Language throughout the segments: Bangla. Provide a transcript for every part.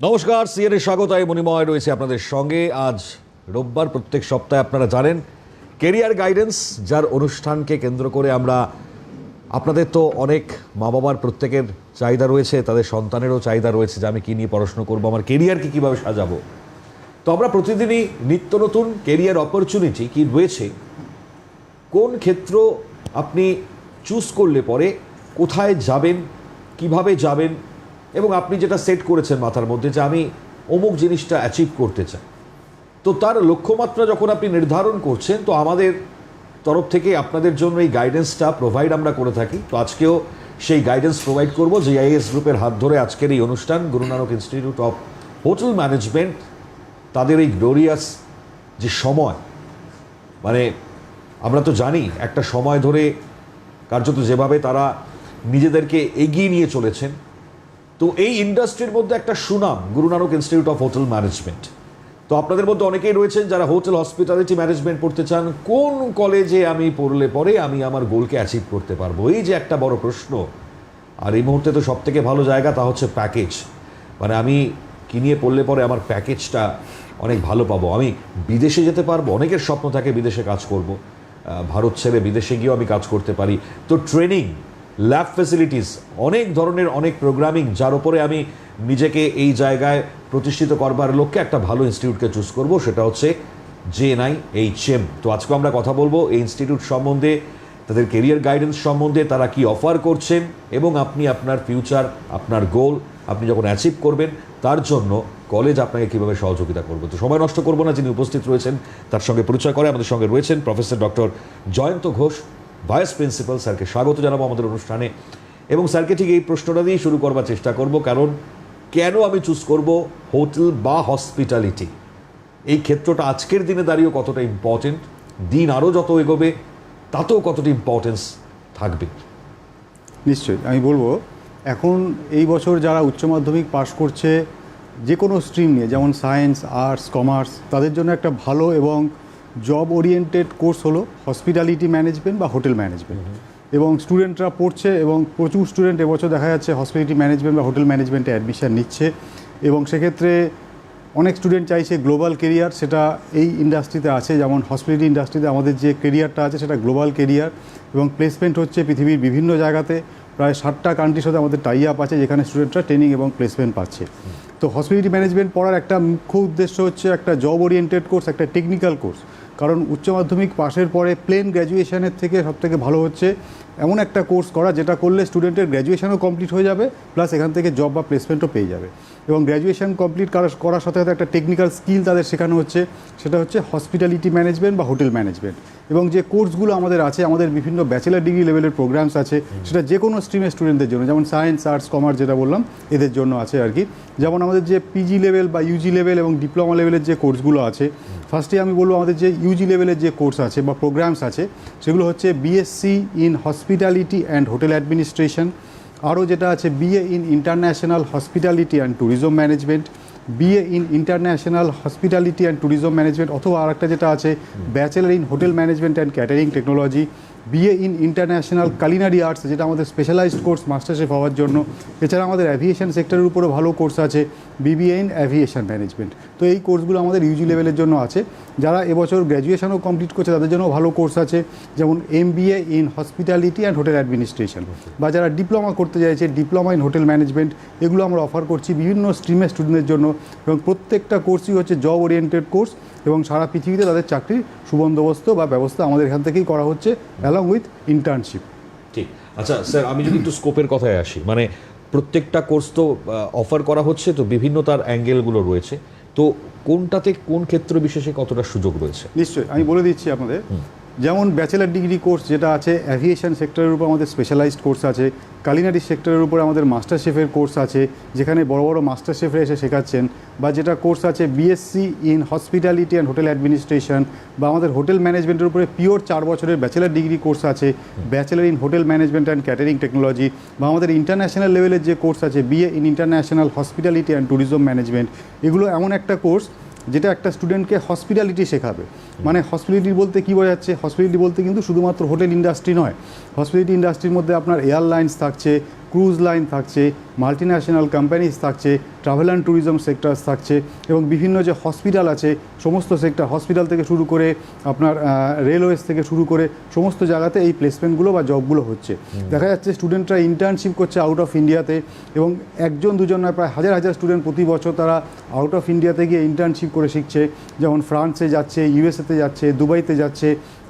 নমস্কার, সিএনএ স্বাগত। আমি মণিময় রয়েছে আপনাদের সঙ্গে। আজ রোববার, প্রত্যেক সপ্তাহে আপনারা জানেন কেরিয়ার গাইডেন্স, যার অনুষ্ঠানকে কেন্দ্র করে আমরা আপনাদের তো অনেক মা বাবার প্রত্যেকের চাহিদা রয়েছে, তাদের সন্তানেরও চাহিদা রয়েছে যে আমি কী নিয়ে পড়াশুনো করবো, আমার কেরিয়ারকে কীভাবে সাজাবো। তো আমরা প্রতিদিনই নিত্য নতুন কেরিয়ার অপরচুনিটি কী রয়েছে, কোন ক্ষেত্র আপনি চুজ করলে পরে কোথায় যাবেন, কিভাবে যাবেন, এবং আপনি যেটা সেট করেছেন মাথার মধ্যে যে আমি অমুক জিনিসটা অ্যাচিভ করতে চাই, তো তার লক্ষ্যমাত্রা যখন আপনি নির্ধারণ করছেন, তো আমাদের তরফ থেকে আপনাদের জন্য এই গাইডেন্সটা প্রোভাইড আমরা করে থাকি। তো আজকেও সেই গাইডেন্স প্রোভাইড করব জিআইএস গ্রুপের হাত ধরে। আজকের এই অনুষ্ঠান Guru Nanak institute of hotel management, তাদের এই গ্লোরিয়াস যে সময়, মানে আমরা তো জানি একটা সময় ধরে কার্যত যেভাবে তারা নিজেদেরকে এগিয়ে নিয়ে চলেছেন, তো এই ইন্ডাস্ট্রির মধ্যে একটা সুনাম Guru Nanak institute of hotel management. তো আপনাদের মধ্যে অনেকেই রয়েছেন যারা হোটেল হসপিটালিটি ম্যানেজমেন্ট পড়তে চান। কোন কলেজে আমি পড়লে পরে আমি আমার গোলকে অ্যাচিভ করতে পারবো, এই যে একটা বড় প্রশ্ন। আর এই মুহূর্তে তো সব থেকে ভালো জায়গা তা হচ্ছে প্যাকেজ, মানে আমি কি নিয়ে পড়লে পরে আমার প্যাকেজটা অনেক ভালো পাবো, আমি বিদেশে যেতে পারবো। অনেকের স্বপ্ন থাকে বিদেশে কাজ করব, ভারত ছেড়ে বিদেশে গিয়েও আমি কাজ করতে পারি। তো ট্রেনিং, ল্যাব ফ্যাসিলিটিস, অনেক ধরনের অনেক প্রোগ্রামিং, যার উপরে আমি নিজেকে এই জায়গায় প্রতিষ্ঠিত করবার লক্ষ্যে একটা ভালো ইনস্টিটিউটকে চুজ করব, সেটা হচ্ছে JNIHM। তো আজকে আমরা কথা বলবো এই ইনস্টিটিউট সম্বন্ধে, তাদের কেরিয়ার গাইডেন্স সম্বন্ধে, তারা কি অফার করছেন, এবং আপনি আপনার ফিউচার, আপনার গোল আপনি যখন অ্যাচিভ করবেন, তার জন্য কলেজ আপনাকে কীভাবে সহযোগিতা করবে। তো সময় নষ্ট করবো না, যিনি উপস্থিত রয়েছেন তার সঙ্গে পরিচয় করে। আমাদের সঙ্গে রয়েছেন professor doctor Jayanta Ghosh, vice principal. স্যারকে স্বাগত জানাবো আমাদের অনুষ্ঠানে, এবং স্যারকে ঠিক এই প্রশ্নটা দিয়েই শুরু করবার চেষ্টা করব, কারণ কেন আমি চুজ করব হোটেল বা হসপিটালিটি, এই ক্ষেত্রটা আজকের দিনে দাঁড়িয়েও কতটা ইম্পর্টেন্ট, দিন আরও যত এগোবে তাতেও কতটা ইম্পর্টেন্স থাকবে। নিশ্চয়ই আমি বলবো, এখন এই বছর যারা উচ্চ মাধ্যমিক পাশ করছে যে কোনো স্ট্রিম নিয়ে, যেমন সায়েন্স, আর্টস, কমার্স, তাদের জন্য একটা ভালো এবং জব ওরিয়েন্টেড কোর্স হলো হসপিটালিটি ম্যানেজমেন্ট বা হোটেল ম্যানেজমেন্ট। এবং স্টুডেন্টরা পড়ছে, এবং প্রচুর স্টুডেন্ট এবছর দেখা যাচ্ছে হসপিটালিটি ম্যানেজমেন্ট বা হোটেল ম্যানেজমেন্টে অ্যাডমিশন নিচ্ছে। এবং সেক্ষেত্রে অনেক স্টুডেন্ট চাইছে গ্লোবাল কেরিয়ার, সেটা এই ইন্ডাস্ট্রিতে আছে। যেমন হসপিটালিটি ইন্ডাস্ট্রিতে আমাদের যে কেরিয়ারটা আছে সেটা গ্লোবাল কেরিয়ার, এবং প্লেসমেন্ট হচ্ছে পৃথিবীর বিভিন্ন জায়গাতে। প্রায় 60টা কান্ট্রির সাথে আমাদের টাই আপ আছে, যেখানে স্টুডেন্টরা ট্রেনিং এবং প্লেসমেন্ট পাচ্ছে। তো হসপিটালিটি ম্যানেজমেন্ট পড়ার একটা মুখ্য উদ্দেশ্য হচ্ছে একটা জব ওরিয়েন্টেড কোর্স, একটা টেকনিক্যাল কোর্স। কারণ উচ্চ মাধ্যমিক পাশের পরে প্লেন গ্র্যাজুয়েশনের থেকে সবথেকে ভালো হচ্ছে এমন একটা কোর্স করা, যেটা করলে স্টুডেন্টের গ্র্যাজুয়েশনও কমপ্লিট হয়ে যাবে, প্লাস এখান থেকে জব বা প্লেসমেন্টও পেয়ে যাবে। এবং গ্র্যাজুয়েশন কমপ্লিট করার সাথে সাথে একটা টেকনিক্যাল স্কিল তাদের শেখানো হচ্ছে, সেটা হচ্ছে হসপিটালিটি ম্যানেজমেন্ট বা হোটেল ম্যানেজমেন্ট। এবং যে কোর্সগুলো আমাদের আছে, আমাদের বিভিন্ন ব্যাচেলার ডিগ্রি লেভেলের প্রোগ্রামস আছে, সেটা যে কোনো স্ট্রিমের স্টুডেন্টদের জন্য, যেমন সায়েন্স, আর্টস, কমার্স যেটা বললাম, এদের জন্য আছে আর কি। যেমন আমাদের যে পিজি লেভেল বা ইউজি লেভেল এবং ডিপ্লোমা লেভেলের যে কোর্সগুলো আছে, ফার্স্টে আমি বলবো আমাদের যে ইউজি লেভেলের যে কোর্স আছে বা প্রোগ্রামস আছে, সেগুলো হচ্ছে BSc in hospitality and hotel administration, আরও যেটা আছে BA in international hospitality and tourism management, BA in international hospitality and tourism management, অথবা আরেকটা যেটা আছে bachelor in hotel management and catering technology, BA in international culinary arts, যেটা আমাদের স্পেশালাইজড কোর্স মাস্টার শেফ হওয়ার জন্য। এছাড়া আমাদের অ্যাভিয়েশন সেক্টরের উপরে ভালো কোর্স আছে, বিবিএ ইন অ্যাভিয়েশন ম্যানেজমেন্ট। তো এই কোর্সগুলো আমাদের ইউজি লেভেলের জন্য আছে। যারা এবছর গ্র্যাজুয়েশনও কমপ্লিট করছে তাদের জন্য ভালো কোর্স আছে, যেমন MBA in hospitality and hotel administration. বা যারা ডিপ্লোমা করতে চাইছে, ডিপ্লোমা ইন হোটেল ম্যানেজমেন্ট, এগুলো আমরা অফার করছি বিভিন্ন স্ট্রিমের স্টুডেন্টদের জন্য। এবং প্রত্যেকটা কোর্সই হচ্ছে জব ওরিয়েন্টেড কোর্স, এবং সারা পৃথিবীতে তাদের চাকরির সুবন্দোবস্ত বা ব্যবস্থা আমাদের এখান থেকেই করা হচ্ছে, অ্যালং উইথ ইন্টার্নশিপ। ঠিক। আচ্ছা স্যার, আমি যদি একটু স্কোপের কথায় আসি, মানে প্রত্যেকটা কোর্স তো অফার করা হচ্ছে, তো বিভিন্ন তার অ্যাঙ্গেলগুলো রয়েছে, তো কোনটাতে কোন ক্ষেত্র বিশেষে কতটা সুযোগ রয়েছে? নিশ্চয়ই আমি বলে দিচ্ছি আপনাদের। যেমন ব্যাচেলার ডিগ্রি কোর্স যেটা আছে, অ্যাভিয়েশন সেক্টরের উপর আমাদের স্পেশালাইজড কোর্স আছে, কালিনারি সেক্টরের উপরে আমাদের মাস্টার শেফের কোর্স আছে, যেখানে বড় বড় মাস্টার শেফরা এসে শেখাচ্ছেন। বা যেটা কোর্স আছে BSc in hospitality and hotel administration, বা আমাদের হোটেল ম্যানেজমেন্টের উপরে পিওর 4 বছরের ব্যাচেলার ডিগ্রি কোর্স আছে, bachelor in hotel management and catering technology. বা আমাদের ইন্টারন্যাশনাল লেভেলের যে কোর্স আছে, BA in international hospitality and tourism management. এগুলো এমন একটা কোর্স যেটা একটা স্টুডেন্টকে হসপিটালিটি শেখাবে। মানে হসপিটালিটি বলতে কী বোঝাচ্ছে? হসপিটালিটি বলতে কিন্তু শুধুমাত্র হোটেল ইন্ডাস্ট্রি নয়, হসপিটালিটি ইন্ডাস্ট্রির মধ্যে আপনার এয়ারলাইন্স থাকছে, ক্রুজ লাইন থাকছে, মাল্টিন্যাশনাল কোম্পানিজ থাকছে, ট্রাভেল অ্যান্ড ট্যুরিজম সেক্টরস থাকছে, এবং বিভিন্ন যে হসপিটাল আছে সমস্ত সেক্টর, হসপিটাল থেকে শুরু করে আপনার রেলওয়েজ থেকে শুরু করে সমস্ত জায়গাতে এই প্লেসমেন্টগুলো বা জবগুলো হচ্ছে। দেখা যাচ্ছে স্টুডেন্টরা ইন্টার্নশিপ করছে আউট অফ ইন্ডিয়াতে, এবং একজন দুজন নয় প্রায় হাজার হাজার স্টুডেন্ট প্রতি বছর তারা আউট অফ ইন্ডিয়াতে গিয়ে ইন্টার্নশিপ করে শিখছে। যেমন ফ্রান্সে যাচ্ছে, ইউএসএতে যাচ্ছে, দুবাইতে যাচ্ছে,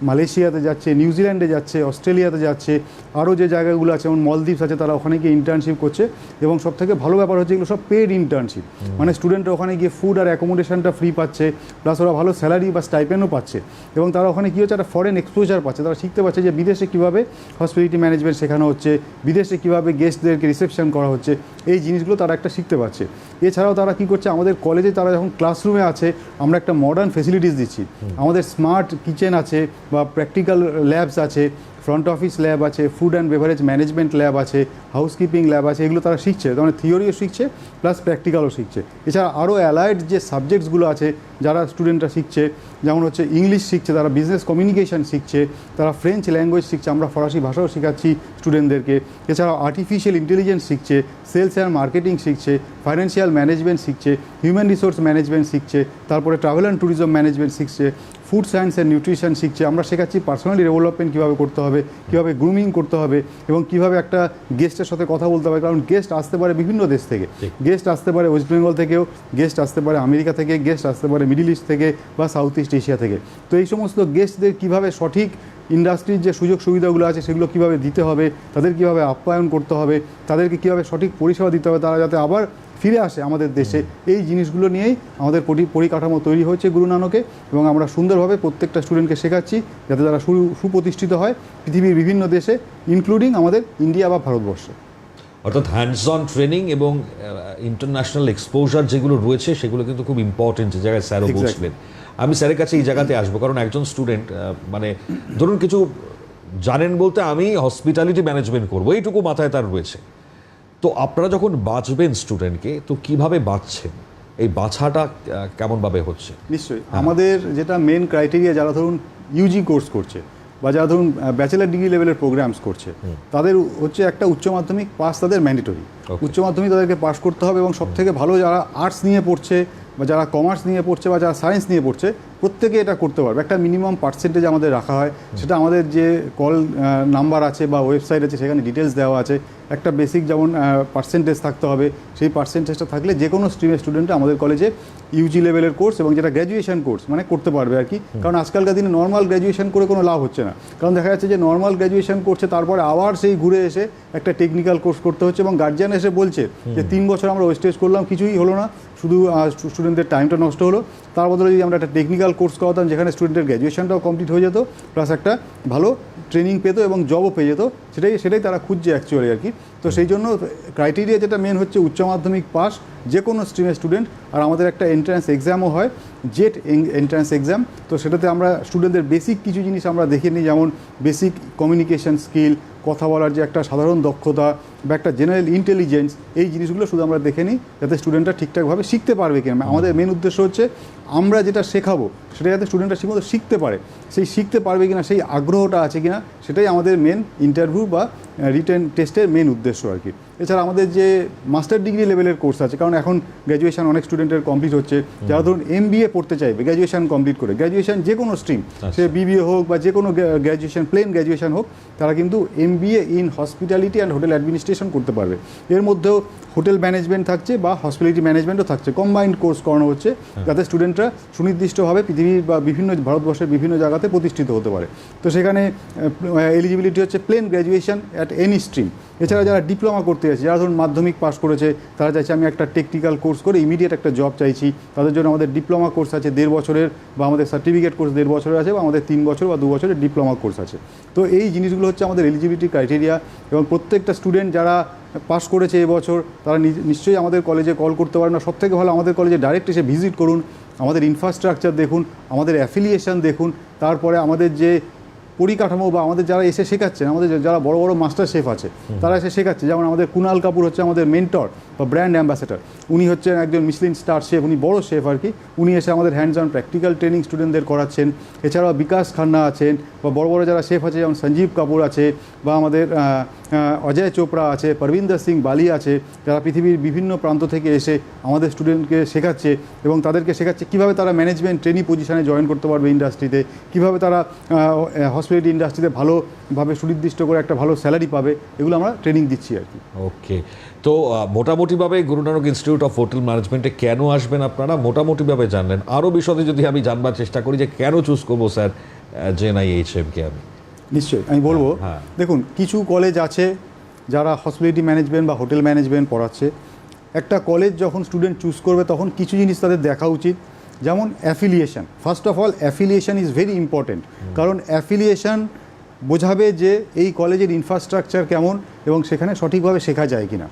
মালয়েশিয়াতে যাচ্ছে, নিউজিল্যান্ডে যাচ্ছে, অস্ট্রেলিয়াতে যাচ্ছে, আরও যে জায়গাগুলো আছে যেমন মলদ্বীপস আছে, তারা ওখানে গিয়ে ইন্টার্নশিপ করছে। এবং সবথেকে ভালো ব্যাপার হচ্ছে এগুলো সব পেড ইন্টার্নশিপ, মানে স্টুডেন্টরা ওখানে গিয়ে ফুড আর অ্যাকোমোডেশনটা ফ্রি পাচ্ছে, প্লাস ওরা ভালো স্যালারি বা স্টাইপেন্ডও পাচ্ছে, এবং তারা ওখানে কী হচ্ছে একটা ফরেন এক্সপোজার পাচ্ছে। তারা শিখতে পারছে যে বিদেশে কীভাবে হসপিটালিটি ম্যানেজমেন্ট শেখানো হচ্ছে, বিদেশে কীভাবে গেস্টদেরকে রিসেপশন করা হচ্ছে, এই জিনিসগুলো তারা একটা শিখতে পারছে। এছাড়াও তারা কী করছে, আমাদের কলেজে তারা যখন ক্লাসরুমে আছে আমরা একটা মডার্ন ফেসিলিটিস দিচ্ছি, আমাদের স্মার্ট কিচেন আছে বা প্র্যাকটিক্যাল ল্যাবস আছে, ফ্রন্ট অফিস ল্যাব আছে, food and beverage management lab আছে, হাউসকিপিং ল্যাব আছে, এগুলো তারা শিখছে, মানে থিওরিও শিখছে প্লাস প্র্যাকটিক্যালও শিখছে। এছাড়া আরও অ্যালাইড যে সাবজেক্টসগুলো আছে যারা স্টুডেন্টরা শিখছে, যেমন হচ্ছে ইংলিশ শিখছে, তারা বিজনেস কমিউনিকেশন শিখছে, তারা ফ্রেঞ্চ ল্যাঙ্গুয়েজ শিখছে, আমরা ফরাসি ভাষাও শেখাচ্ছি স্টুডেন্টদেরকে। এছাড়াও আর্টিফিশিয়াল ইন্টেলিজেন্স শিখছে, সেলস অ্যান্ড মার্কেটিং শিখছে, ফাইন্যান্সিয়াল ম্যানেজমেন্ট শিখছে, হিউম্যান রিসোর্স ম্যানেজমেন্ট শিখছে, তারপরে ট্রাভেল অ্যান্ড ট্যুরিজম ম্যানেজমেন্ট শিখছে, ফুড সায়েন্স অ্যান্ড নিউট্রিশন শিখছে। আমরা শেখাচ্ছি পার্সোনালি ডেভেলপমেন্ট কীভাবে করতে হবে, কীভাবে গ্রুমিং করতে হবে, এবং কীভাবে একটা গেস্টের সাথে কথা বলতে হবে, কারণ গেস্ট আসতে পারে বিভিন্ন দেশ থেকে, গেস্ট আসতে পারে ওয়েস্ট বেঙ্গল থেকেও, গেস্ট আসতে পারে আমেরিকা থেকে, গেস্ট আসতে পারে মিডিল ইস্ট থেকে বা সাউথ ইস্ট এশিয়া থেকে। তো এই সমস্ত গেস্টদের কীভাবে সঠিক ইন্ডাস্ট্রির যে সুযোগ সুবিধাগুলো আছে সেগুলো কীভাবে দিতে হবে, তাদের কীভাবে আপ্যায়ন করতে হবে, তাদেরকে কীভাবে সঠিক পরিষেবা দিতে হবে, তারা যাতে আবার ফিরে আসে আমাদের দেশে, এই জিনিসগুলো নিয়েই আমাদের পরিকাঠামো তৈরি হয়েছে গুরু নানকে। এবং আমরা সুন্দরভাবে প্রত্যেকটা স্টুডেন্টকে শেখাচ্ছি যাতে তারা সুপ্রতিষ্ঠিত হয় পৃথিবীর বিভিন্ন দেশে, ইনক্লুডিং আমাদের ইন্ডিয়া বা ভারতবর্ষে। অর্থাৎ হ্যান্ডস অন ট্রেনিং এবং ইন্টারন্যাশনাল এক্সপোজার যেগুলো রয়েছে সেগুলো কিন্তু খুব ইম্পর্টেন্ট, যে জায়গায় স্যারও বলছিলেন। আমি স্যারের কাছে এই জায়গাতে আসবো, কারণ একজন স্টুডেন্ট মানে ধরুন কিছু জানেন বলতে আমি হসপিটালিটি ম্যানেজমেন্ট করবো এইটুকু মাথায় তার রয়েছে, তো আপনারা যখন বাঁচবেন স্টুডেন্টকে, তো কিভাবে বাঁচছেন, এই বাছাটা কেমনভাবে হচ্ছে? নিশ্চয়ই আমাদের যেটা মেন ক্রাইটেরিয়া, যারা ধরুন ইউজি কোর্স করছে বা যারা ধরুন ব্যাচেলার ডিগ্রি লেভেলের প্রোগ্রামস করছে, তাদের হচ্ছে একটা উচ্চ মাধ্যমিক পাস তাদের ম্যান্ডেটরি। উচ্চ মাধ্যমিক তাদেরকে পাস করতে হবে, এবং সবথেকে ভালো যারা আর্টস নিয়ে পড়ছে বা যারা কমার্স নিয়ে পড়ছে বা যারা সায়েন্স নিয়ে পড়ছে, প্রত্যেকে এটা করতে পারবে। একটা মিনিমাম পার্সেন্টেজ আমাদের রাখা হয়, সেটা আমাদের যে কল নাম্বার আছে বা ওয়েবসাইট আছে সেখানে ডিটেলস দেওয়া আছে। একটা বেসিক যেমন পার্সেন্টেজ থাকতে হবে, সেই পার্সেন্টেজটা থাকলে যে কোনো স্ট্রিমের স্টুডেন্টরা আমাদের কলেজে ইউজি লেভেলের কোর্স এবং যেটা গ্র্যাজুয়েশন কোর্স মানে করতে পারবে আর কি। কারণ আজকালকার দিনে নর্মাল গ্র্যাজুয়েশন করে কোনো লাভ হচ্ছে না, কারণ দেখা যাচ্ছে যে নর্মাল গ্র্যাজুয়েশন করছে, তারপরে আবার সেই ঘুরে এসে একটা টেকনিক্যাল কোর্স করতে হচ্ছে, এবং গার্জিয়ান এসে বলছে যে 3 বছর আমরা ওয়েস্টেজ করলাম, কিছুই হলো না, শুধু স্টুডেন্টদের টাইমটা নষ্ট হলো। তার বদলে যদি আমরা একটা টেকনিক্যাল কোর্স করাতাম যেখানে স্টুডেন্টের গ্র্যাজুয়েশনটাও কমপ্লিট হয়ে যেত, প্লাস একটা ভালো ট্রেনিং পেতো এবং জবও পেয়ে যেত, সেটাই তারা খুঁজছে অ্যাকচুয়ালি আর কি। তো সেই জন্য ক্রাইটেরিয়া যেটা মেন হচ্ছে উচ্চ মাধ্যমিক পাস যে কোনো স্ট্রিমের স্টুডেন্ট। আর আমাদের একটা এন্ট্রান্স এক্সামও হয়, জেট এন্ট্রান্স এক্সাম। তো সেটাতে আমরা স্টুডেন্টদের বেসিক কিছু জিনিস আমরা দেখে নিই, যেমন বেসিক কমিউনিকেশন স্কিল, কথা বলার যে একটা সাধারণ দক্ষতা বা একটা জেনারেল ইন্টেলিজেন্স, এই জিনিসগুলো শুধু আমরা দেখে নিই যাতে স্টুডেন্টরা ঠিকঠাকভাবে শিখতে পারবে কিনা। আমাদের মেন উদ্দেশ্য হচ্ছে আমরা যেটা শেখাবো সেটা যাতে স্টুডেন্টরা ঠিকমতো শিখতে পারে, সেই শিখতে পারবে কিনা, সেই আগ্রহটা আছে কিনা, সেটাই আমাদের মেন ইন্টারভিউ বা রিটেন টেস্টের মেন উদ্দেশ্য আর কি। এছাড়া আমাদের যে মাস্টার ডিগ্রি লেভেলের কোর্স আছে, কারণ এখন গ্র্যাজুয়েশন অনেক স্টুডেন্টের কমপ্লিট হচ্ছে, যারা ধরুন MBA পড়তে চাইবে গ্র্যাজুয়েশন কমপ্লিট করে, গ্র্যাজুয়েশন যে কোনো স্ট্রিম, সে BBA হোক বা যে কোনো গ্র্যাজুয়েশন প্লেন গ্র্যাজুয়েশন হোক, তারা কিন্তু MBA in hospitality and hotel administration করতে পারবে। এর মধ্যেও হোটেল ম্যানেজমেন্ট থাকছে বা হসপিটালিটি ম্যানেজমেন্টও থাকছে, কম্বাইন্ড কোর্স করানো হচ্ছে যাতে স্টুডেন্টরা সুনির্দিষ্টভাবে পৃথিবীর বা বিভিন্ন ভারতবর্ষের বিভিন্ন জায়গাতে প্রতিষ্ঠিত হতে পারে। তো সেখানে এলিজিবিলিটি হচ্ছে plain graduation at any stream. এছাড়া যারা ডিপ্লোমা করতে যাচ্ছে, যারা ধরুন মাধ্যমিক পাস করেছে, তারা চাইছে আমি একটা টেকনিক্যাল কোর্স করে ইমিডিয়েট একটা জব চাইছি, তাদের জন্য আমাদের ডিপ্লোমা কোর্স আছে 1.5 বছরের, বা আমাদের সার্টিফিকেট কোর্স 1.5 বছরের আছে, বা আমাদের 3 বছর বা 2 বছরের ডিপ্লোমা কোর্স আছে। তো এই জিনিসগুলো হচ্ছে আমাদের এলিজিবিলিটি ক্রাইটেরিয়া, এবং প্রত্যেকটা স্টুডেন্ট যারা পাস করেছে এবছর তারা নিশ্চয়ই আমাদের কলেজে কল করতে পারেন। না, সবথেকে ভালো আমাদের কলেজে ডাইরেক্ট এসে ভিজিট করুন, আমাদের ইনফ্রাস্ট্রাকচার দেখুন, আমাদের অ্যাফিলিয়েশন দেখুন, তারপরে আমাদের যে পরিকাঠামো বা আমাদের যারা এসে শেখাচ্ছেন, আমাদের যারা বড় বড় মাস্টার শেফ আছে তারা এসে শেখাচ্ছে। যেমন আমাদের কুনাল কাপুর হচ্ছে আমাদের মেন্টর বা ব্র্যান্ড অ্যাম্বাসেডর, উনি হচ্ছেন একজন মিশলিন স্টার শেফ, উনি বড় শেফ আর কি। উনি এসে আমাদের হ্যান্ডস অন প্র্যাকটিক্যাল ট্রেনিং স্টুডেন্টদের করাচ্ছেন। এছাড়াও বিকাশ খান্না আছেন, বা বড় বড় যারা শেফ আছে যেমন সঞ্জীব কাপুর আছে, বা আমাদের অজয় চোপড়া আছে, পরবিন্দর সিং বালি আছে, যারা পৃথিবীর বিভিন্ন প্রান্ত থেকে এসে আমাদের স্টুডেন্টকে শেখাচ্ছে এবং তাদেরকে শেখাচ্ছে কীভাবে তারা ম্যানেজমেন্ট ট্রেনি পজিশনে জয়েন করতে পারবে ইন্ডাস্ট্রিতে, কীভাবে তারা হসপিটালিটি ইন্ডাস্ট্রিতে ভালোভাবে সুনির্দিষ্ট করে একটা ভালো স্যালারি পাবে, এগুলো আমরা ট্রেনিং দিচ্ছি আর কি। ওকে, তো মোটামুটিভাবে Guru Nanak institute of hotel ম্যানেজমেন্টে কেন আসবেন আপনারা মোটামুটিভাবে জানলেন, আরও বিশদে যদি আমি জানবার চেষ্টা করি যে কেন চুজ করবো স্যার JNIHM-কে আমি? নিশ্চয়ই আমি বলবো, হ্যাঁ। দেখুন কিছু কলেজ আছে যারা হসপিটালিটি ম্যানেজমেন্ট বা হোটেল ম্যানেজমেন্ট পড়াচ্ছে। একটা কলেজ যখন স্টুডেন্ট চুজ করবে তখন কিছু জিনিস তাদের দেখা উচিত, যেমন affiliation. First of all affiliation is very important, কারণ অ্যাফিলিয়েশন বোঝাবে যে এই কলেজের ইনফ্রাস্ট্রাকচার কেমন এবং সেখানে সঠিকভাবে শেখা যায় কিনা।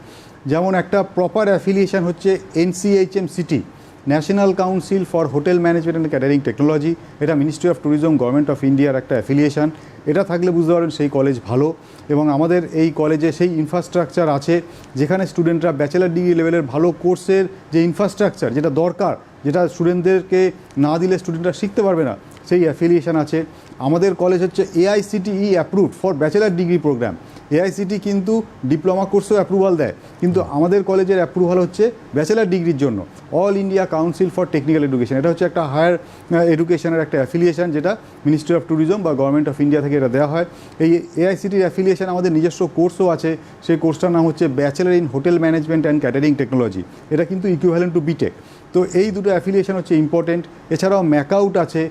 যেমন একটা প্রপার অ্যাফিলিয়েশন হচ্ছে NCHMCT, national council for hotel management and catering technology. এটা ministry of tourism, government of ইন্ডিয়ার একটা অ্যাফিলিয়েশন। এটা থাকলে বুঝতে পারবেন সেই কলেজ ভালো, এবং আমাদের এই কলেজে সেই ইনফ্রাস্ট্রাকচার আছে যেখানে স্টুডেন্টরা ব্যাচেলার ডিগ্রি লেভেলের ভালো কোর্সের যে ইনফ্রাস্ট্রাকচার যেটা দরকার, যেটা স্টুডেন্টদেরকে না দিলে স্টুডেন্টরা শিখতে পারবে না, সেই অ্যাফিলিয়েশন আছে। আমাদের কলেজ হচ্ছে AICTE approved for bachelor degree program. AICTE কিন্তু ডিপ্লোমা কোর্সেও অ্যাপ্রুভাল দেয়, কিন্তু আমাদের কলেজের অ্যাপ্রুভাল হচ্ছে ব্যাচেলার ডিগ্রির জন্য। All India Council for Technical Education, এটা হচ্ছে একটা হায়ার এডুকেশনের একটা অ্যাফিলিয়েশন, যেটা মিনিস্ট্রি অফ ট্যুরিজম বা গভর্নমেন্ট অফ ইন্ডিয়া থেকে এটা দেওয়া হয়। এই AICTE অ্যাফিলিয়েশন আমাদের নিজস্ব কোর্সও আছে, সেই কোর্সটার নাম হচ্ছে bachelor in hotel management and catering technology. এটা কিন্তু ইকুইভ্যালেন্ট টু বিটেক। তো এই দুটো অ্যাফিলিয়েশন হচ্ছে ইম্পর্টেন্ট। এছাড়াও ম্যাকআউট আছে,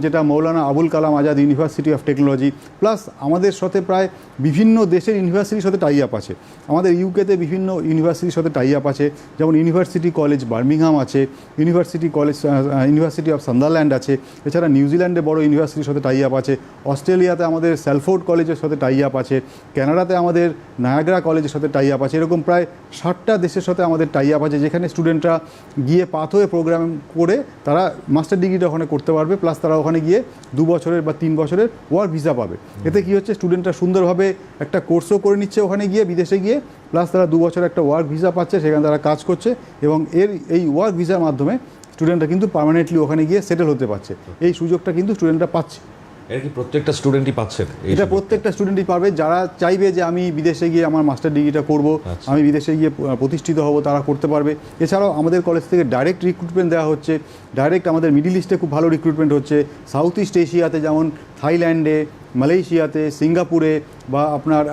যেটা Maulana Abul Kalam Azad university of technology, plus আমাদের সাথে প্রায় বিভিন্ন দেশের ইউনিভার্সিটির সাথে টাই আপ আছে। আমাদের ইউকেতে বিভিন্ন ইউনিভার্সিটির সাথে টাই আপ আছে, যেমন ইউনিভার্সিটি কলেজ বার্মিংহাম আছে, ইউনিভার্সিটি অফ সান্দারল্যান্ড আছে। এছাড়া নিউজিল্যান্ডে বড় ইউনিভার্সিটির সাথে টাই আপ আছে, অস্ট্রেলিয়াতে আমাদের স্যালফোর্ড কলেজের সাথে টাই আপ আছে, কানাডাতে আমাদের নায়াগ্রা কলেজের সাথে টাই আপ আছে। এরকম প্রায় 60টা দেশের সাথে আমাদের টাই আপ আছে, যেখানে স্টুডেন্টরা গিয়ে পাথওয়ে প্রোগ্রাম করে তারা মাস্টার ডিগ্রিটা ওখানে করতে পারবে, প্লাস তারা ওখানে গিয়ে 2 বছরের বা 3 বছরের ওয়ার্ক ভিসা পাবে। এতে কী হচ্ছে, স্টুডেন্টরা সুন্দরভাবে একটা কোর্সও করে নিচ্ছে ওখানে গিয়ে, বিদেশে গিয়ে, প্লাস তারা 2 বছর একটা ওয়ার্ক ভিসা পাচ্ছে, সেখানে তারা কাজ করছে, এবং এই ওয়ার্ক ভিসার মাধ্যমে স্টুডেন্টরা কিন্তু পার্মানেন্টলি ওখানে গিয়ে সেটেল হতে পারছে। এই সুযোগটা কিন্তু স্টুডেন্টরা পাচ্ছে। এটা কি প্রত্যেকটা স্টুডেন্টই পাচ্ছেন? এটা প্রত্যেকটা স্টুডেন্টই পারবে, যারা চাইবে যে আমি বিদেশে গিয়ে আমার মাস্টার ডিগ্রিটা করব, আমি বিদেশে গিয়ে প্রতিষ্ঠিত হব, তারা করতে পারবে। এছাড়াও আমাদের কলেজ থেকে ডাইরেক্ট রিক্রুটমেন্ট দেওয়া হচ্ছে, ডাইরেক্ট আমাদের মিডিল ইস্টে খুব ভালো রিক্রুটমেন্ট হচ্ছে, সাউথ ইস্ট এশিয়াতে যেমন থাইল্যান্ডে, মালয়েশিয়াতে, সিঙ্গাপুরে, বা আপনার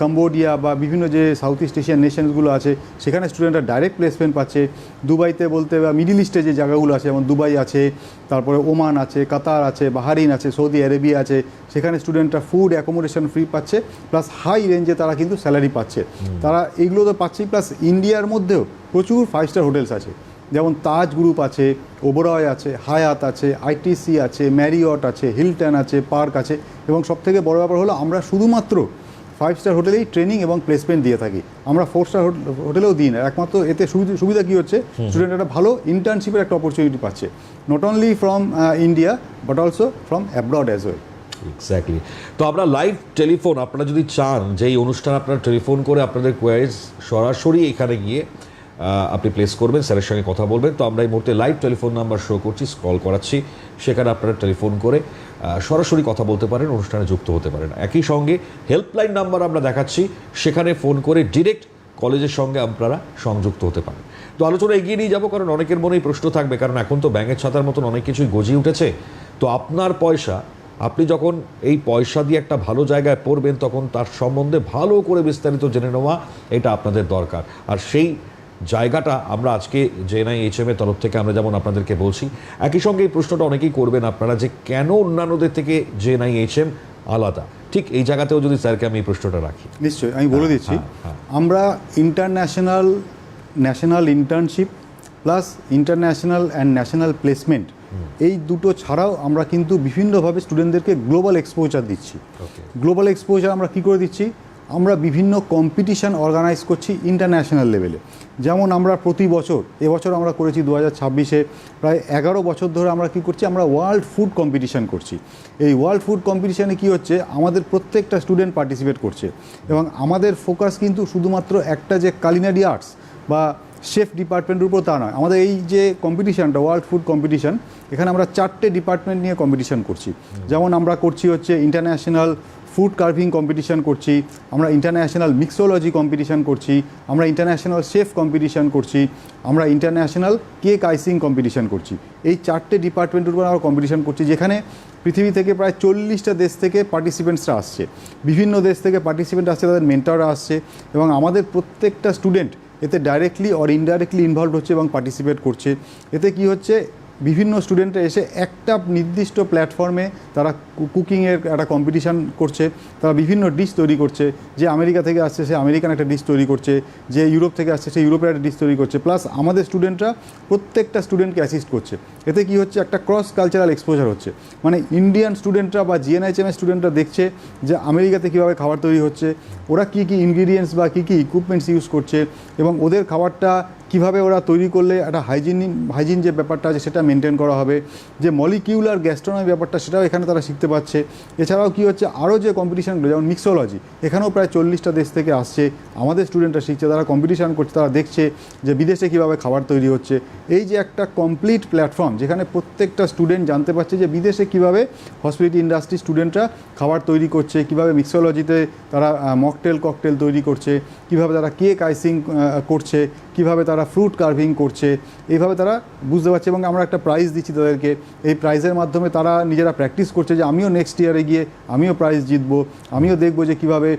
কম্বোডিয়া বা বিভিন্ন যে সাউথ ইস্ট এশিয়ান নেশনসগুলো আছে সেখানে স্টুডেন্টরা ডাইরেক্ট প্লেসমেন্ট পাচ্ছে। দুবাইতে বলতে বা মিডিল ইস্টে যে জায়গাগুলো আছে, যেমন দুবাই আছে, তারপরে ওমান আছে, কাতার আছে, বাহারিন আছে, সৌদি আরেবিয়া আছে, সেখানে স্টুডেন্টরা ফুড অ্যাকোমোডেশন ফ্রি পাচ্ছে, প্লাস হাই রেঞ্জে তারা কিন্তু স্যালারি পাচ্ছে। তারা এইগুলো তো পাচ্ছেই, প্লাস ইন্ডিয়ার মধ্যেও প্রচুর 5 স্টার হোটেলস আছে, যেমন তাজ গ্রুপ আছে, ওবরয় আছে, হায়াত আছে, ITC আছে, ম্যারিয়ট আছে, হিলটন আছে, পার্ক আছে। এবং সবথেকে বড় ব্যাপার হলো আমরা শুধুমাত্র 5 স্টার হোটেলেই ট্রেনিং এবং প্লেসমেন্ট দিয়ে থাকি, আমরা 4 স্টার হোটেলেও দিই না। একমাত্র এতে সুবিধা কী হচ্ছে, স্টুডেন্ট একটা ভালো ইন্টার্নশিপের একটা অপরচুনিটি পাচ্ছে, not only from India but also from abroad as well. Exactly. তো আমরা লাইভ টেলিফোন, আপনারা যদি চান যে এই অনুষ্ঠান আপনারা টেলিফোন করে আপনাদের কোয়ারিজ সরাসরি এখানে গিয়ে আপনি প্লেস করবেন, স্যারের সঙ্গে কথা বলবেন, তো আমরা এই মুহূর্তে লাইভ টেলিফোন নাম্বার শো করছি, স্ক্রল করাচ্ছি, সেখানে আপনারা টেলিফোন করে সরাসরি কথা বলতে পারেন, অনুষ্ঠানে যুক্ত হতে পারেন। একই সঙ্গে হেল্পলাইন নাম্বার আমরা দেখাচ্ছি, সেখানে ফোন করে ডিরেক্ট কলেজের সঙ্গে আপনারা সংযুক্ত হতে পারেন। তো আলোচনা এগিয়ে নিয়ে যাবো, কারণ অনেকের মনেই প্রশ্ন থাকবে, কারণ এখন তো ব্যাঙের ছাতার মতন অনেক কিছুই গজিয়ে উঠেছে। তো আপনার পয়সা, আপনি যখন এই পয়সা দিয়ে একটা ভালো জায়গায় পড়বেন, তখন তার সম্বন্ধে ভালো করে বিস্তারিত জেনে নেওয়া এটা আপনাদের দরকার। আর সেই জায়গাটা আমরা আজকে JNIHM এর তরফ থেকে আমরা যেমন আপনাদেরকে বলছি, একই সঙ্গে এই প্রশ্নটা অনেকেই করবেন আপনারা যে কেন অন্যান্যদের থেকে JNIHM আলাদা। ঠিক এই জায়গাতেও যদি স্যারকে আমি এই প্রশ্নটা রাখি। নিশ্চয়ই আমি বলে দিচ্ছি, আমরা national internship plus international and national placement, এই দুটো ছাড়াও আমরা কিন্তু বিভিন্নভাবে স্টুডেন্টদেরকে গ্লোবাল এক্সপোজার দিচ্ছি। গ্লোবাল এক্সপোজার আমরা কী করে দিচ্ছি, আমরা বিভিন্ন কম্পিটিশান অর্গানাইজ করছি ইন্টারন্যাশনাল লেভেলে। যেমন আমরা প্রতি বছর, এবছর আমরা করেছি 2026-এ, প্রায় 11 বছর ধরে আমরা কী করছি, আমরা ওয়ার্ল্ড ফুড কম্পিটিশান করছি। এই ওয়ার্ল্ড ফুড কম্পিটিশানে কী হচ্ছে, আমাদের প্রত্যেকটা স্টুডেন্ট পার্টিসিপেট করছে, এবং আমাদের ফোকাস কিন্তু শুধুমাত্র একটা যে কালিনারি আর্টস বা শেফ ডিপার্টমেন্টের উপর তা নয়। আমাদের এই যে কম্পিটিশানটা ওয়ার্ল্ড ফুড কম্পিটিশান, এখানে আমরা 4টে ডিপার্টমেন্ট নিয়ে কম্পিটিশান করছি। যেমন আমরা করছি হচ্ছে ইন্টারন্যাশনাল ফুড কার্ভিং কম্পিটিশান করছি, আমরা ইন্টারন্যাশনাল মিক্সোলজি কম্পিটিশান করছি, আমরা ইন্টারন্যাশনাল শেফ কম্পিটিশান করছি, আমরা ইন্টারন্যাশনাল কেক আইসিং কম্পিটিশান করছি। এই 4টে ডিপার্টমেন্টের উপর আমরা কম্পিটিশান করছি, যেখানে পৃথিবী থেকে প্রায় 40টা দেশ থেকে পার্টিসিপেন্টসরা আসছে, বিভিন্ন দেশ থেকে পার্টিসিপেন্ট আসছে, তাদের মেন্টররা আসছে, এবং আমাদের প্রত্যেকটা স্টুডেন্ট এতে ডাইরেক্টলি অর ইনডাইরেক্টলি ইনভলভ হচ্ছে এবং পার্টিসিপেট করছে। এতে কি হচ্ছে, বিভিন্ন স্টুডেন্টরা এসে একটা নির্দিষ্ট প্ল্যাটফর্মে তারা কুকিংয়ের একটা কম্পিটিশান করছে, তারা বিভিন্ন ডিশ তৈরি করছে। যে আমেরিকা থেকে আসছে সে আমেরিকান একটা ডিশ তৈরি করছে, যে ইউরোপ থেকে আসছে সে ইউরোপের একটা ডিশ তৈরি করছে, প্লাস আমাদের স্টুডেন্টরা প্রত্যেকটা স্টুডেন্টকে অ্যাসিস্ট করছে। এতে কি হচ্ছে, একটা ক্রস কালচারাল এক্সপোজার হচ্ছে, মানে ইন্ডিয়ান স্টুডেন্টরা বা জিএনএইচএমএস স্টুডেন্টরা দেখছে যে আমেরিকাতে কীভাবে খাবার তৈরি হচ্ছে, ওরা কী কী ইনগ্রিডিয়েন্টস বা কী কী ইকুইপমেন্টস ইউজ করছে, এবং ওদের খাবারটা কীভাবে ওরা তৈরি করলে একটা হাইজিন যে ব্যাপারটা আছে সেটা মেনটেন করা হবে, যে মলিকিউলার গ্যাস্ট্রোনমি ব্যাপারটা সেটাও এখানে তারা শিখতে পাচ্ছে। এছাড়াও কী হচ্ছে, আরও যে কম্পিটিশানগুলো যেমন মিক্সোলজি, এখানেও প্রায় 40টা দেশ থেকে আসছে, আমাদের স্টুডেন্টরা শিখছে, তারা কম্পিটিশান করছে, তারা দেখছে যে বিদেশে কীভাবে খাবার তৈরি হচ্ছে। এই যে একটা কমপ্লিট প্ল্যাটফর্ম যেখানে প্রত্যেকটা স্টুডেন্ট জানতে পারছে যে বিদেশে কীভাবে হসপিটালিটি ইন্ডাস্ট্রি স্টুডেন্টরা খাবার তৈরি করছে, কীভাবে মিক্সোলজিতে তারা ককটেল তৈরি করছে, কীভাবে তারা কেক আইসিং করছে, কীভাবে তারা ফ্রুট কার্ভিং করছে, এইভাবে তারা বুঝতে পারছে। এবং আমরা একটা প্রাইজ দিচ্ছি তাদেরকে, এই প্রাইজের মাধ্যমে তারা নিজেরা প্র্যাকটিস করছে যে আমিও নেক্সট ইয়ারে গিয়ে আমিও প্রাইজ জিতবো, আমিও দেখবো যে কীভাবে